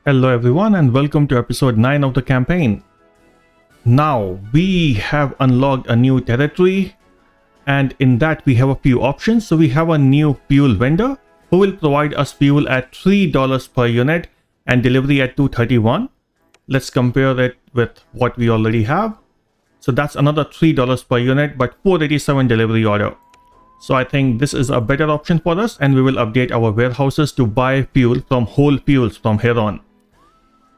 Hello everyone and welcome to episode 9 of the campaign. Now we have unlocked a new territory and in that we have a few options. So we have a new fuel vendor who will provide us fuel at $3 per unit and delivery at $2.31. Let's compare it with what we already have. So that's another $3 per unit but $4.87 delivery order. So I think this is a better option for us and we will update our warehouses to buy fuel from Whole Fuels from here on.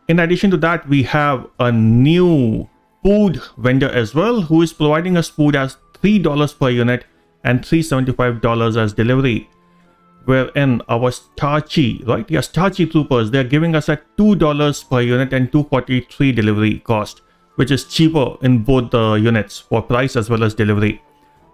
In addition to that, we have a new food vendor as well who is providing us food as $3 per unit and $3.75 as delivery. Wherein our starchy troopers, they're giving us at $2 per unit and $2.43 delivery cost, which is cheaper in both the units for price as well as delivery.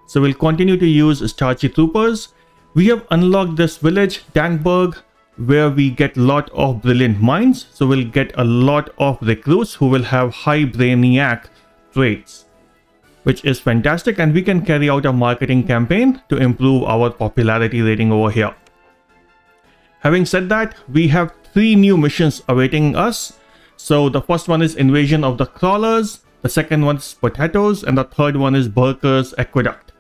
So we'll continue to use starchy troopers. We have unlocked this village, Dankburg, where we get a lot of brilliant minds. So we'll get a lot of recruits who will have high maniac traits, which is fantastic, and we can carry out a marketing campaign to improve our popularity rating over here. Having said that, we have 3 new missions awaiting us. So the first one is Invasion of the Crawlers, the second one is Potatoes, and the third one is Burker's Aqueduct.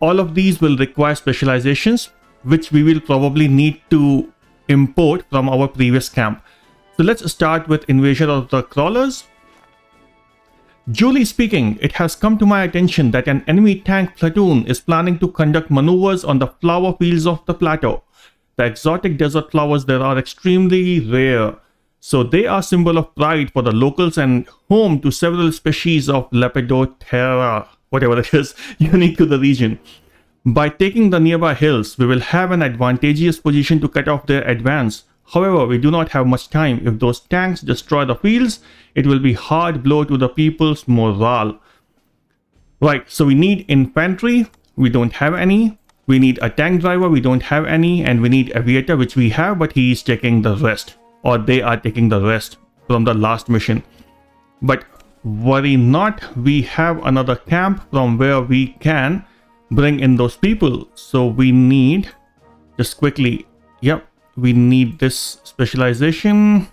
All of these will require specializations, which we will probably need to import from our previous camp. So let's start with Invasion of the Crawlers. Duly speaking, it has come to my attention that an enemy tank platoon is planning to conduct maneuvers on the flower fields of the plateau. The exotic desert flowers there are extremely rare, so they are symbol of pride for the locals and home to several species of Lepidoptera, whatever it is, unique to the region. By taking the nearby hills, we will have an advantageous position to cut off their advance. However, we do not have much time. If those tanks destroy the fields, it will be hard blow to the people's morale. Right, so we need infantry. We don't have any. We need a tank driver. We don't have any. And we need aviator, which we have, but he is taking the rest. Or they are taking the rest from the last mission. But worry not, we have another camp from where we can bring in those people. So we need, just quickly, we need this specialization.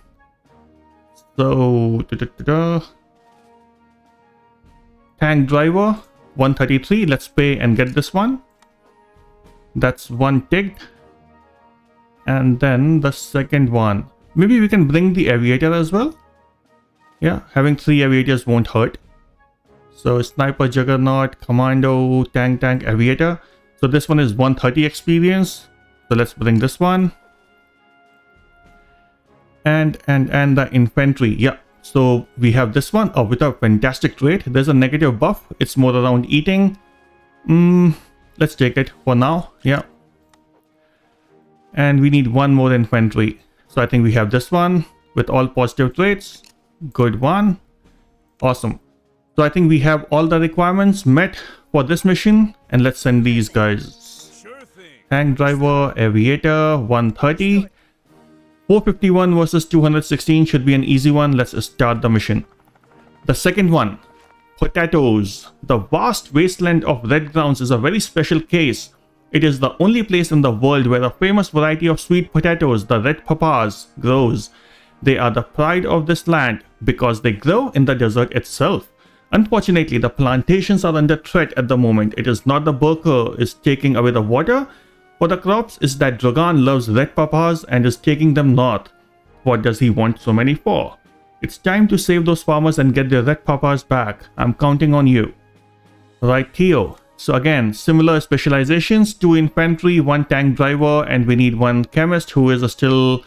So tank driver 133, let's pay and get this one. That's one ticked. And then the second one, maybe we can bring the aviator as well. Yeah, having 3 aviators won't hurt. So sniper, juggernaut, commando, tank, aviator. So this one is 130 experience. So let's bring this one. And the infantry. Yeah. So we have this one. Oh, with a fantastic trait. There's a negative buff. It's more around eating. Let's take it for now. Yeah. And we need one more infantry. So I think we have this one with all positive traits. Good one. Awesome. So I think we have all the requirements met for this mission, and let's send these guys. Sure thing. Tank driver, aviator, 130. 451 versus 216 should be an easy one. Let's start the mission. The second one, Potatoes. The vast wasteland of red grounds is a very special case. It is the only place in the world where a famous variety of sweet potatoes, the red papas, grows. They are the pride of this land because they grow in the desert itself. Unfortunately, the plantations are under threat at the moment. It is not the Burker is taking away the water for the crops, is that Dragan loves red papas and is taking them north. What does he want so many for? It's time to save those farmers and get their red papas back. I'm counting on you. Right, Theo. So again, similar specializations, 2 infantry, 1 tank driver, and we need 1 chemist who is still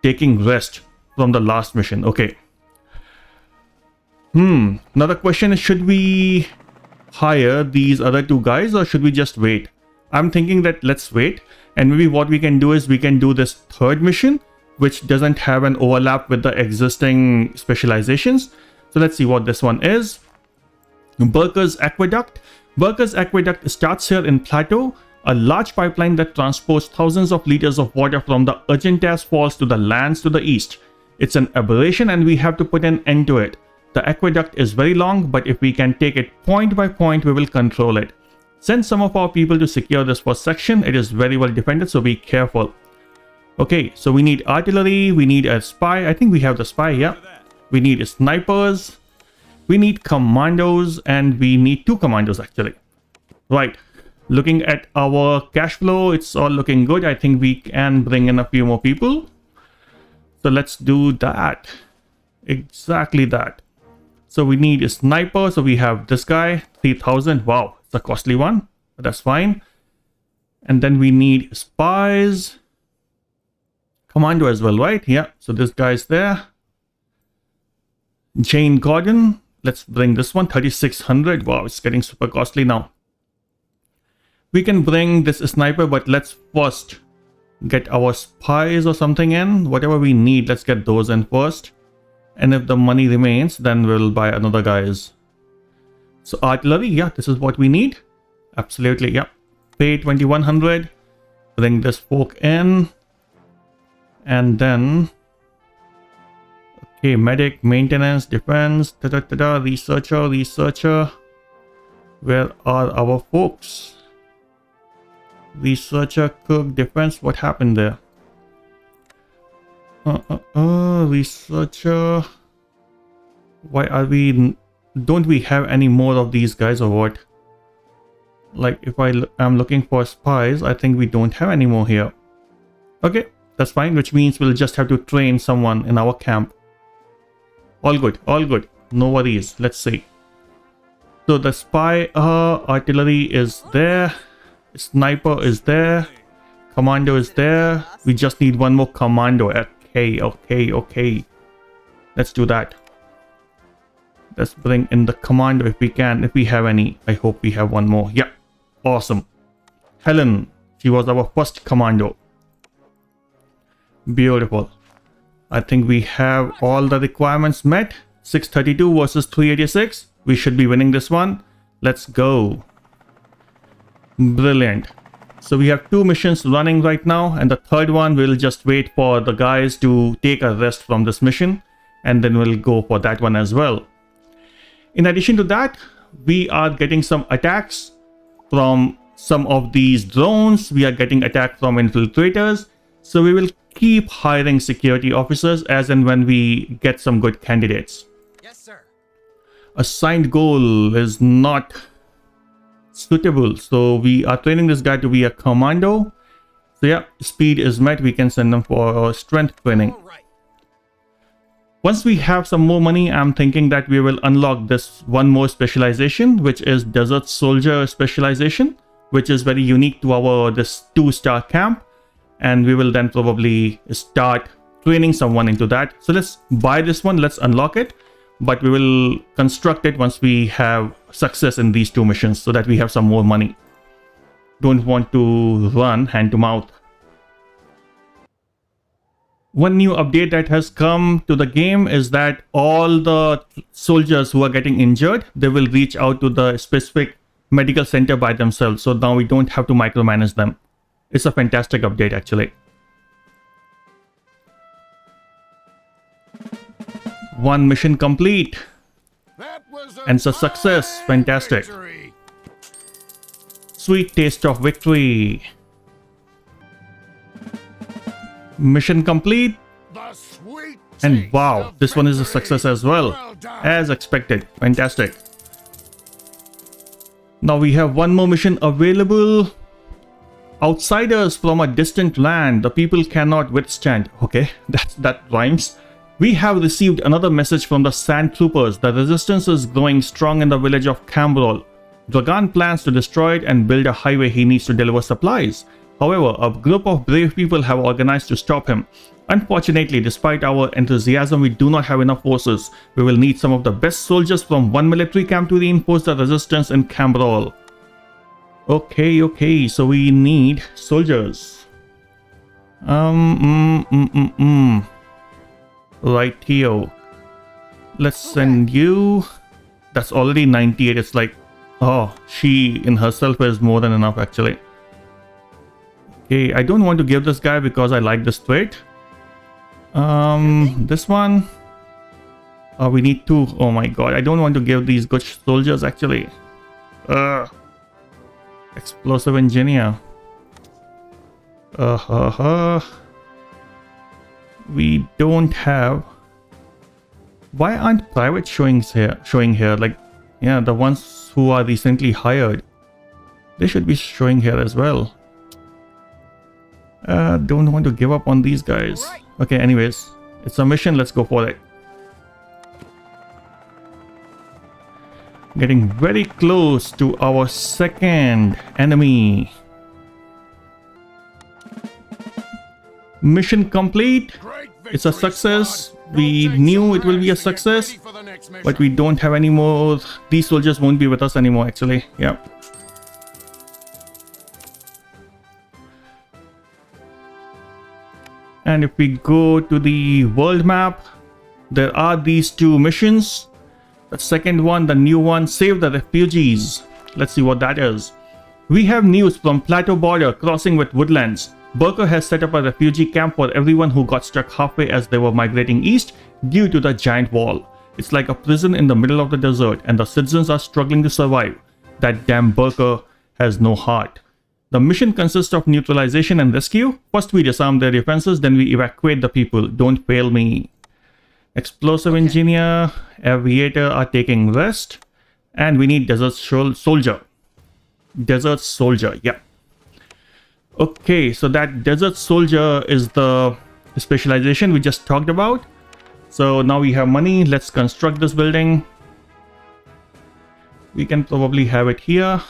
taking rest from the last mission. Okay. Another question is, should we hire these other 2 guys or should we just wait? I'm thinking that let's wait, and maybe what we can do is we can do this third mission, which doesn't have an overlap with the existing specializations. So let's see what this one is. Burker's Aqueduct. Burker's Aqueduct starts here in Plateau, a large pipeline that transports thousands of liters of water from the Argentas Falls to the lands to the east. It's an aberration and we have to put an end to it. The aqueduct is very long, but if we can take it point by point, we will control it. Send some of our people to secure this first section. It is very well defended, so be careful. Okay, so we need artillery, we need a spy. I think we have the spy, yeah. We need snipers, we need commandos, and we need 2 commandos actually. Right, looking at our cash flow, it's all looking good. I think we can bring in a few more people. So let's do that. Exactly that. So we need a sniper. So we have this guy, 3000. Wow, it's a costly one, but that's fine. And then we need spies. Commando as well, right? Yeah, so this guy's there. Jane Gordon. Let's bring this one, 3600. Wow, it's getting super costly now. We can bring this sniper, but let's first get our spies or something in. Whatever we need, let's get those in first. And if the money remains, then we'll buy another guys. So artillery, yeah, this is what we need. Absolutely, yeah. Pay 2100. Bring this folk in. And then, okay, medic, maintenance, defense, researcher. Where are our folks? Researcher, cook, defense. What happened there? Researcher. Why are we? Don't we have any more of these guys or what? Like if I'm looking for spies, I think we don't have any more here. Okay, that's fine. Which means we'll just have to train someone in our camp. All good, all good. No worries. Let's see. So the spy, artillery is there. Sniper is there. Commando is there. We just need one more commando. Okay. Let's do that. Let's bring in the commando if we can, if we have any. I hope we have one more. Yeah, awesome. Helen, she was our first commando. Beautiful. I think we have all the requirements met. 632 versus 386. We should be winning this one. Let's go. Brilliant. So we have 2 missions running right now, and the third one we'll just wait for the guys to take a rest from this mission, and then we'll go for that one as well. In addition to that, we are getting some attacks from some of these drones. We are getting attacked from infiltrators. So we will keep hiring security officers as and when we get some good candidates. Yes, sir. Assigned goal is not suitable, so we are training this guy to be a commando. So yeah, speed is met. We can send them for strength training. Once we have some more money, I'm thinking that we will unlock this one more specialization, which is desert soldier specialization, which is very unique to our this 2-star camp, and we will then probably start training someone into that. So let's buy this one, let's unlock it, but we will construct it once we have success in these 2 missions so that we have some more money. Don't want to run hand to mouth. One new update that has come to the game is that all the soldiers who are getting injured, they will reach out to the specific medical center by themselves. So now we don't have to micromanage them. It's a fantastic update actually. 1 mission complete. And it's a success. Fantastic. Sweet taste of victory. Mission complete. And wow, this one is a success as well. As expected. Fantastic. Now we have one more mission available. Outsiders from a distant land. The people cannot withstand. Okay, that rhymes. We have received another message from the Sand Troopers. The resistance is growing strong in the village of Cambrol. Dragan plans to destroy it and build a highway he needs to deliver supplies. However, a group of brave people have organized to stop him. Unfortunately, despite our enthusiasm, we do not have enough forces. We will need some of the best soldiers from one military camp to reinforce the resistance in Cambrol. Okay, so we need soldiers. Right here. Let's send you. That's already 98. It's like, oh, she in herself is more than enough actually. Okay, I don't want to give this guy because I like this trait. This one. Oh, we need 2. Oh my god, I don't want to give these good soldiers actually. Explosive engineer. We don't have... Why aren't privates showing here? Like, yeah, the ones who are recently hired. They should be showing here as well. Don't want to give up on these guys. Okay, anyways. It's a mission. Let's go for it. Getting very close to our second enemy. Mission complete. It's a success. We knew it will be a success, but we don't have any more. These soldiers won't be with us anymore, actually. Yeah. And if we go to the world map, there are these two missions. The second one, the new one, save the refugees. Let's see what that is. We have news from Plateau border crossing with woodlands. Burker has set up a refugee camp for everyone who got stuck halfway as they were migrating east due to the giant wall. It's like a prison in the middle of the desert and the citizens are struggling to survive. That damn Burker has no heart. The mission consists of neutralization and rescue. First we disarm their defenses, then we evacuate the people. Don't fail me. Explosive engineer, aviator are taking rest. And we need desert soldier. Desert soldier, yeah. Okay, so that desert soldier is the specialization we just talked about. So now we have money. Let's construct this building. We can probably have it here.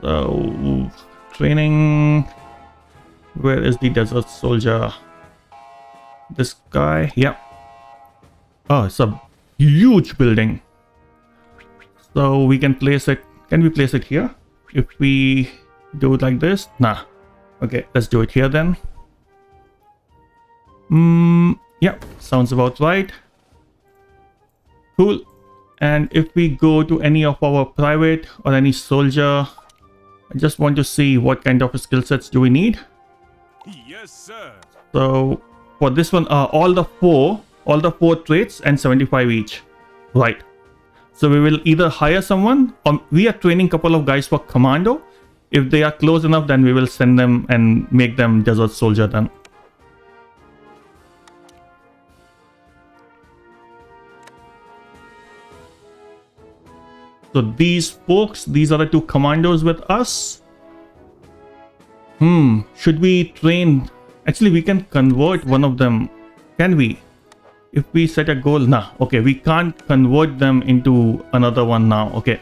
So training. Where is the desert soldier? This guy, yeah. Oh, it's a huge building. So we can place it. Can we place it here? If we do it like this? Nah. Okay, let's do it here then. Yeah, sounds about right. Cool. And if we go to any of our private or any soldier, I just want to see what kind of skill sets do we need. Yes, sir. So for this one, all the four traits and 75 each. Right. So we will either hire someone or we are training a couple of guys for commando. If they are close enough, then we will send them and make them desert soldier then. So these folks, these are the two commandos with us. Should we train? Actually, we can convert one of them. Can we? If we set a goal, nah. Okay, we can't convert them into another one now. Okay.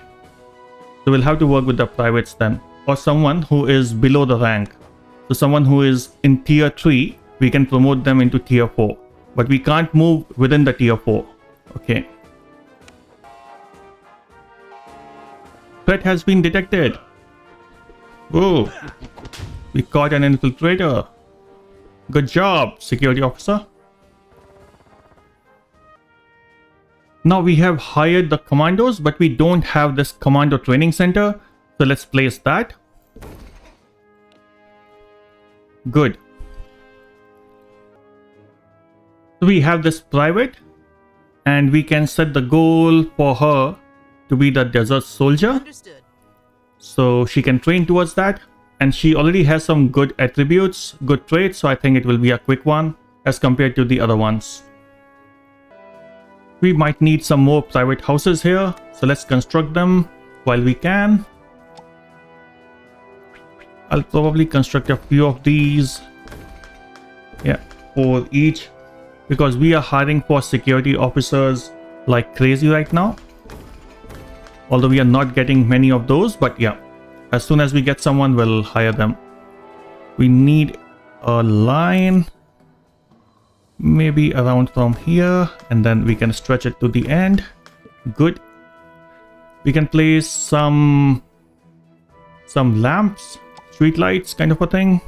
So we'll have to work with the privates then. Or someone who is below the rank. So someone who is in tier 3, we can promote them into tier 4. But we can't move within the tier 4. Okay. Threat has been detected. Whoa. We caught an infiltrator. Good job, security officer. Now we have hired the commandos, but we don't have this commando training center. So let's place that. Good. So we have this private and we can set the goal for her to be the desert soldier. Understood. So she can train towards that. And she already has some good attributes, good traits. So I think it will be a quick one as compared to the other ones. We might need some more private houses here. So let's construct them while we can. I'll probably construct a few of these. Yeah, 4 each. Because we are hiring for security officers like crazy right now. Although we are not getting many of those, but yeah. As soon as we get someone, we'll hire them. We need a line. Maybe around from here. And then we can stretch it to the end. Good. We can place some lamps. Street lights kind of a thing.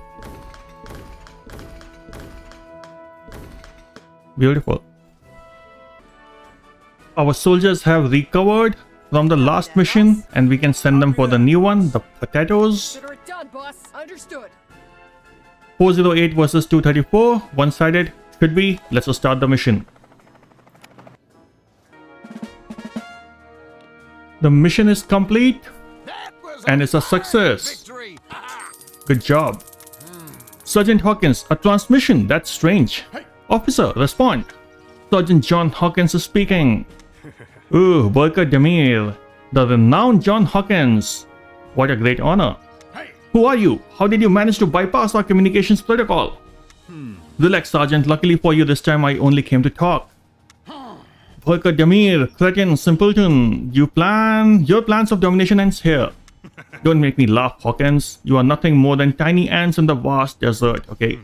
Beautiful. Our soldiers have recovered from the last mission and we can send them for the new one, the potatoes. Consider it done, boss. Understood. 408 versus 234, one-sided. Should be. Let's start the mission. The mission is complete and it's a success. Good job. Sergeant Hawkins, a transmission. That's strange. Officer, respond. Sergeant John Hawkins is speaking. Ooh, Burker Demir, the renowned John Hawkins. What a great honor. Who are you? How did you manage to bypass our communications protocol? Relax, Sergeant. Luckily for you, this time I only came to talk. Burker Demir, cretin, simpleton. Your plans of domination ends here. Don't make me laugh, Hawkins. You are nothing more than tiny ants in the vast desert, okay?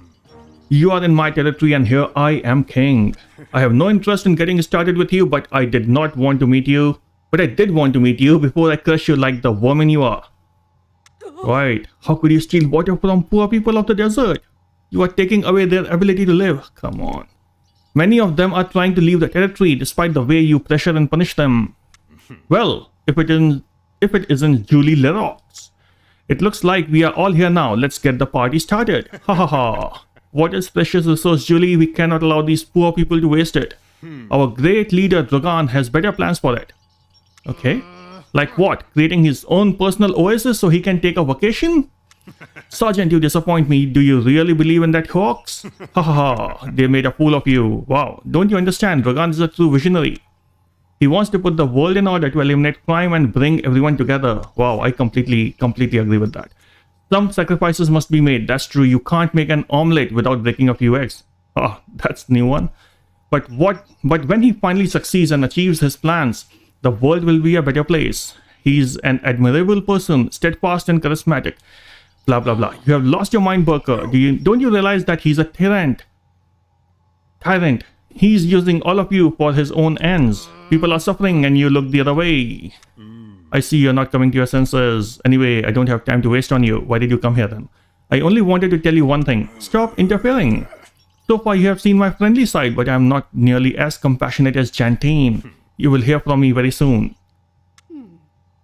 You are in my territory and here I am king. I have no interest in getting started with you, but I did not want to meet you. But I did want to meet you before I crush you like the woman you are. Right. How could you steal water from poor people of the desert? You are taking away their ability to live. Come on. Many of them are trying to leave the territory despite the way you pressure and punish them. Well, if it isn't Julie Lerox. It looks like we are all here now. Let's get the party started. Ha ha ha. What is precious resource, Julie? We cannot allow these poor people to waste it. Our great leader Dragan has better plans for it. Okay. Like what? Creating his own personal oasis so he can take a vacation? Sergeant, you disappoint me. Do you really believe in that hoax? Ha ha ha. They made a fool of you. Wow. Don't you understand? Dragan is a true visionary. He wants to put the world in order to eliminate crime and bring everyone together. Wow, I completely agree with that. Some sacrifices must be made. That's true. You can't make an omelette without breaking a few eggs. Oh, that's a new one. But when he finally succeeds and achieves his plans, the world will be a better place. He's an admirable person, steadfast and charismatic. Blah blah blah. You have lost your mind, Burker. Don't you realize that he's a tyrant? He's using all of you for his own ends. People are suffering and you look the other way. I see you're not coming to your senses. Anyway, I don't have time to waste on you. Why did you come here then? I only wanted to tell you one thing. Stop interfering. So far you have seen my friendly side, but I'm not nearly as compassionate as Jantine. You will hear from me very soon.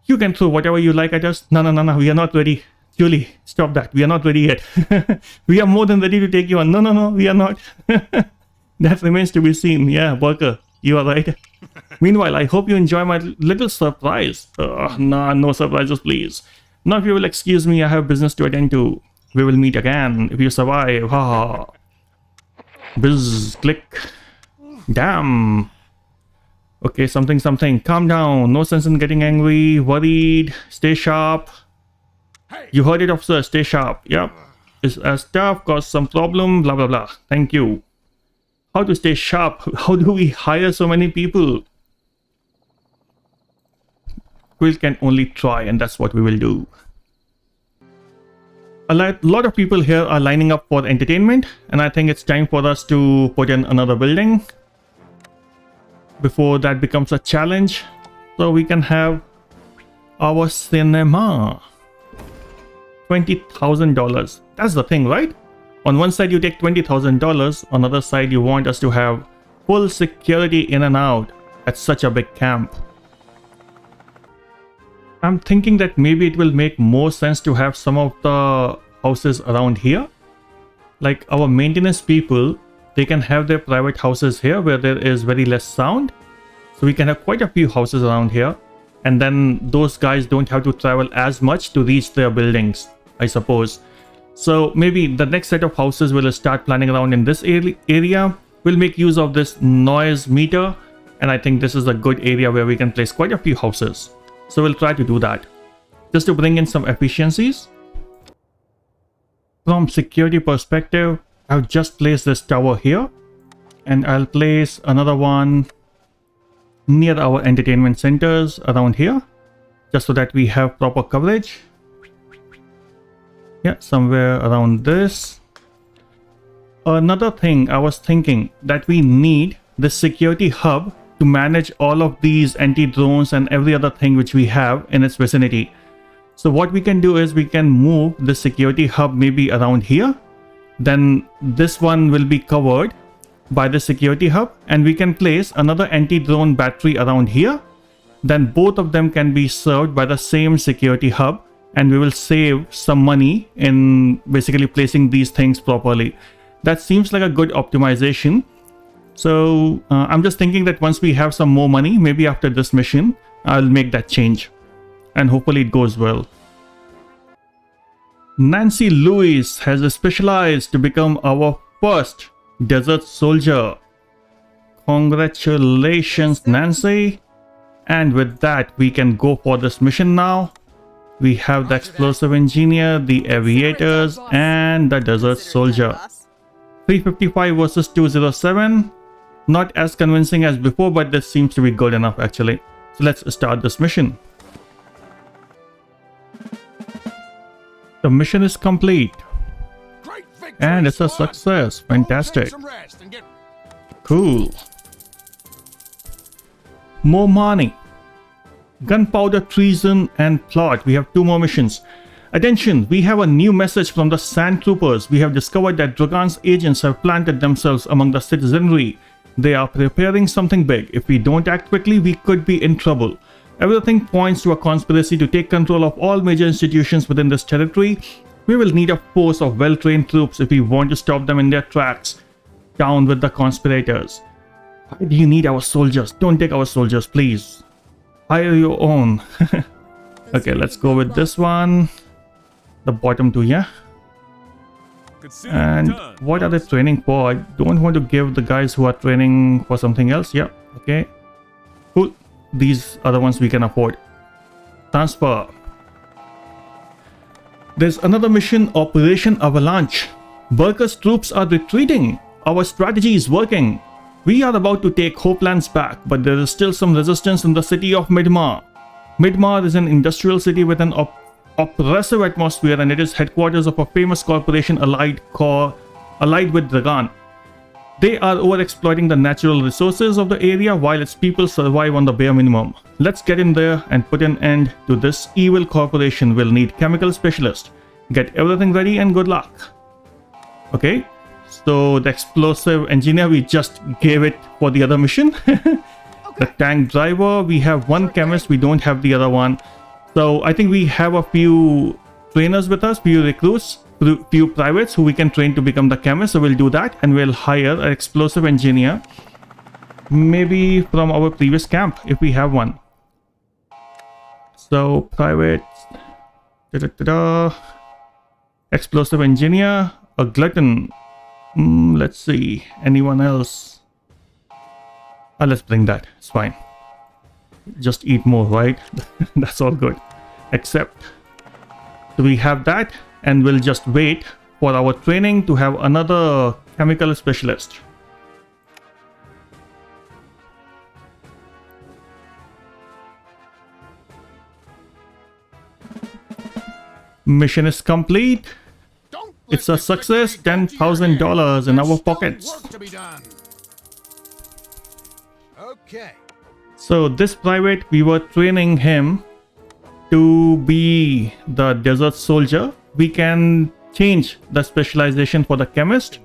You can throw whatever you like at us. No, we are not ready. Julie, stop that. We are not ready yet. We are more than ready to take you on. No, we are not. That remains to be seen. Yeah, Burker, you are right. Meanwhile, I hope you enjoy my little surprise. No surprises, please. Now, if you will excuse me, I have business to attend to. We will meet again if you survive. Ha. Bizz, click. Damn. Okay, something. Calm down. No sense in getting angry, worried. Stay sharp. You heard it, officer. Stay sharp. Yep. It's as tough, caused some problem, blah, blah, blah. Thank you. How to stay sharp? How do we hire so many people? We can only try, and that's what we will do. A lot of people here are lining up for entertainment, and I think it's time for us to put in another building before that becomes a challenge, so we can have our cinema. $20,000. That's the thing, right? On one side you take $20,000, on the other side you want us to have full security in and out at such a big camp. I'm thinking that maybe it will make more sense to have some of the houses around here. Like our maintenance people, they can have their private houses here where there is very less sound. So we can have quite a few houses around here. And then those guys don't have to travel as much to reach their buildings, I suppose. So maybe the next set of houses will start planning around in this area. We'll make use of this noise meter. And I think this is a good area where we can place quite a few houses. So we'll try to do that. Just to bring in some efficiencies. From security perspective, I've just placed this tower here. And I'll place another one near our entertainment centers around here. Just so that we have proper coverage. Yeah, somewhere around this. Another thing I was thinking that we need the security hub to manage all of these anti-drones and every other thing which we have in its vicinity. So what we can do is we can move the security hub maybe around here. Then this one will be covered by the security hub, and we can place another anti-drone battery around here. Then both of them can be served by the same security hub, and we will save some money in basically placing these things properly. That seems like a good optimization. So I'm just thinking that once we have some more money, maybe after this mission, I'll make that change. And hopefully it goes well. Nancy Lewis has specialized to become our first desert soldier. Congratulations, Nancy. And with that, we can go for this mission now. We have the explosive engineer, the aviators, and the desert soldier. 355 versus 207. Not as convincing as before, but this seems to be good enough actually. So let's start this mission. The mission is complete. And it's a success. Fantastic. Cool. More money. Gunpowder, treason, and plot. We have 2 more missions. Attention, we have a new message from the Sand Troopers. We have discovered that Dragan's agents have planted themselves among the citizenry. They are preparing something big. If we don't act quickly, we could be in trouble. Everything points to a conspiracy to take control of all major institutions within this territory. We will need a force of well-trained troops if we want to stop them in their tracks. Down with the conspirators. Why do you need our soldiers? Don't take our soldiers, please. Hire your own. Okay, let's go with this one. The bottom 2, yeah? And what are they training for? I don't want to give the guys who are training for something else. Yeah, okay. Cool. These are the ones we can afford. Transfer. There's another mission, Operation Avalanche. Burka's troops are retreating. Our strategy is working. We are about to take Hopelands back, but there is still some resistance in the city of Midmar. Midmar is an industrial city with an oppressive atmosphere, and it is headquarters of a famous corporation allied with Dragan. They are overexploiting the natural resources of the area while its people survive on the bare minimum. Let's get in there and put an end to this evil corporation. We'll need chemical specialists. Get everything ready and good luck. Okay, so the explosive engineer, we just gave it for the other mission. The tank driver, we have 1 chemist, we don't have the other one. So I think we have a few trainers with us, few recruits, few privates who we can train to become the chemist. So we'll do that, and we'll hire an explosive engineer, maybe from our previous camp if we have one. So private, explosive engineer, a glutton. Let's see, anyone else? Let's bring that. It's fine. Just eat more, right? That's all good. Except, so we have that, and we'll just wait for our training to have another chemical specialist. Mission is complete. It's a success. $10,000 in our pockets. Okay. So this private, we were training him to be the desert soldier. We can change the specialization for the chemist,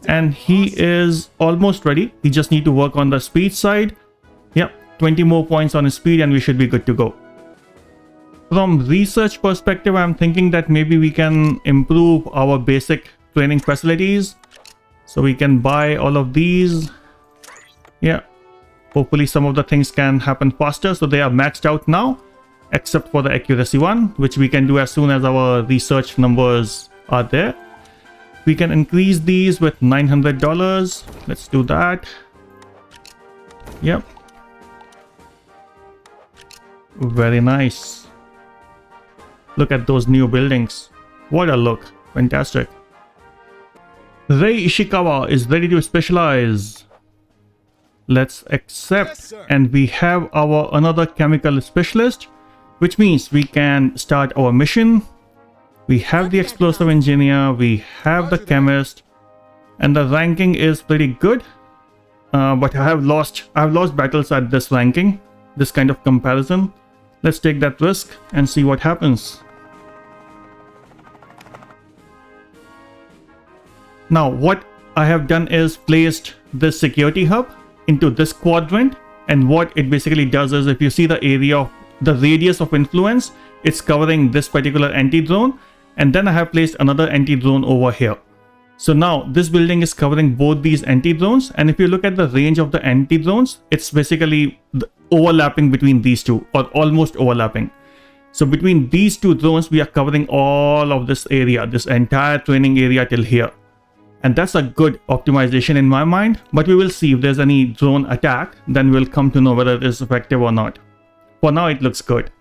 and he is almost ready. We just need to work on the speed side. Yep, 20 more points on his speed and we should be good to go. From research perspective, I'm thinking that maybe we can improve our basic training facilities. So we can buy all of these. Yeah. Hopefully some of the things can happen faster. So they are maxed out now, except for the accuracy one, which we can do as soon as our research numbers are there. We can increase these with $900. Let's do that. Yep. Very nice. Look at those new buildings. What a look. Fantastic. Rei Ishikawa is ready to specialize. Let's accept, and we have our another chemical specialist, which means we can start our mission. We have the explosive engineer, we have the chemist, and the ranking is pretty good. But I have lost battles at this ranking, this kind of comparison. Let's take that risk and see what happens. Now what I have done is placed this security hub into this quadrant, and what it basically does is, if you see the area of the radius of influence, it's covering this particular anti-drone, and then I have placed another anti-drone over here. So now this building is covering both these anti-drones, and if you look at the range of the anti-drones, it's basically overlapping between these two, or almost overlapping. So between these two drones, we are covering all of this area, this entire training area till here. And that's a good optimization in my mind, but we will see if there's any drone attack, then we'll come to know whether it is effective or not. For now, it looks good.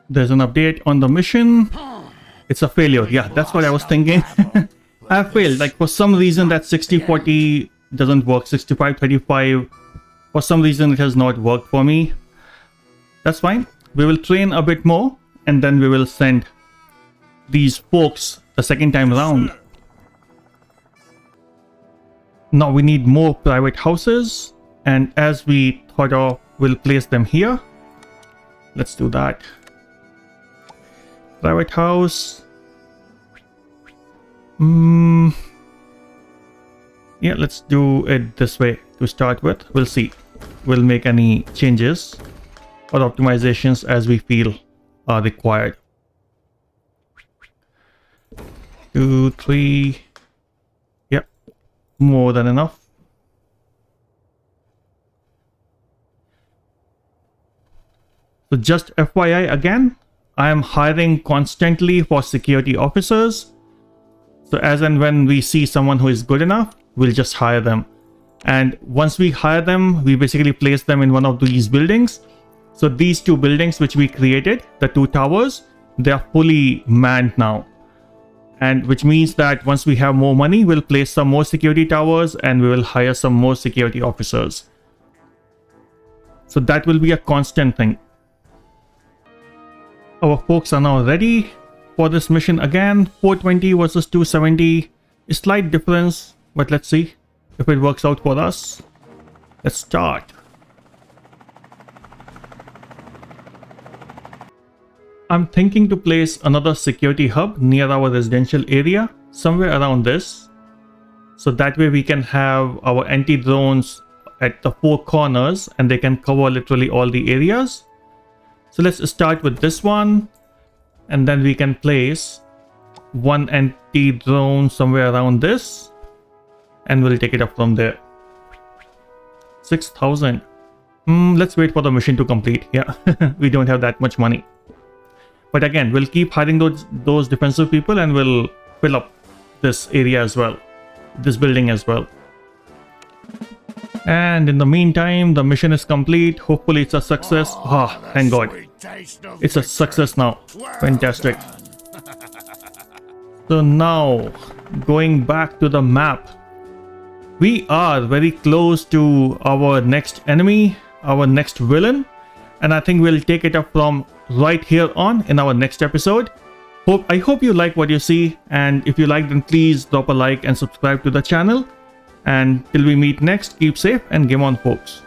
There's an update on the mission. It's a failure. Yeah, that's what I was thinking. I failed. Like for some reason that 60-40 doesn't work. 65-35. For some reason it has not worked for me. That's fine. We will train a bit more and then we will send these folks the second time around. Now we need more private houses, and as we thought of, we'll place them here. Let's do that. Private house. Yeah, let's do it this way to start with. We'll see. We'll make any changes or optimizations as we feel are required. 2, 3. Yep, more than enough. So just FYI again, I am hiring constantly for security officers. So as and when we see someone who is good enough, we'll just hire them. And once we hire them, we basically place them in one of these buildings. So these two buildings which we created, the 2 towers, they are fully manned now. And which means that once we have more money, we'll place some more security towers and we will hire some more security officers. So that will be a constant thing. Our folks are now ready for this mission again. 420 versus 270. A slight difference, but let's see if it works out for us. Let's start. I'm thinking to place another security hub near our residential area, somewhere around this. So that way we can have our anti-drones at the 4 corners and they can cover literally all the areas. So let's start with this one, and then we can place one anti-drone somewhere around this, and we'll take it up from there. 6,000. Let's wait for the mission to complete. Yeah, we don't have that much money. But again, we'll keep hiring those defensive people and we'll fill up this area as well, this building as well. And in the meantime, the mission is complete. Hopefully it's a success. Ah, thank God. It's a success now. Fantastic. So now, going back to the map, we are very close to our next enemy, our next villain. And I think we'll take it up from right here on in our next episode. I hope you like what you see, and if you like, then please drop a like and subscribe to the channel. And till we meet next, keep safe and game on, folks.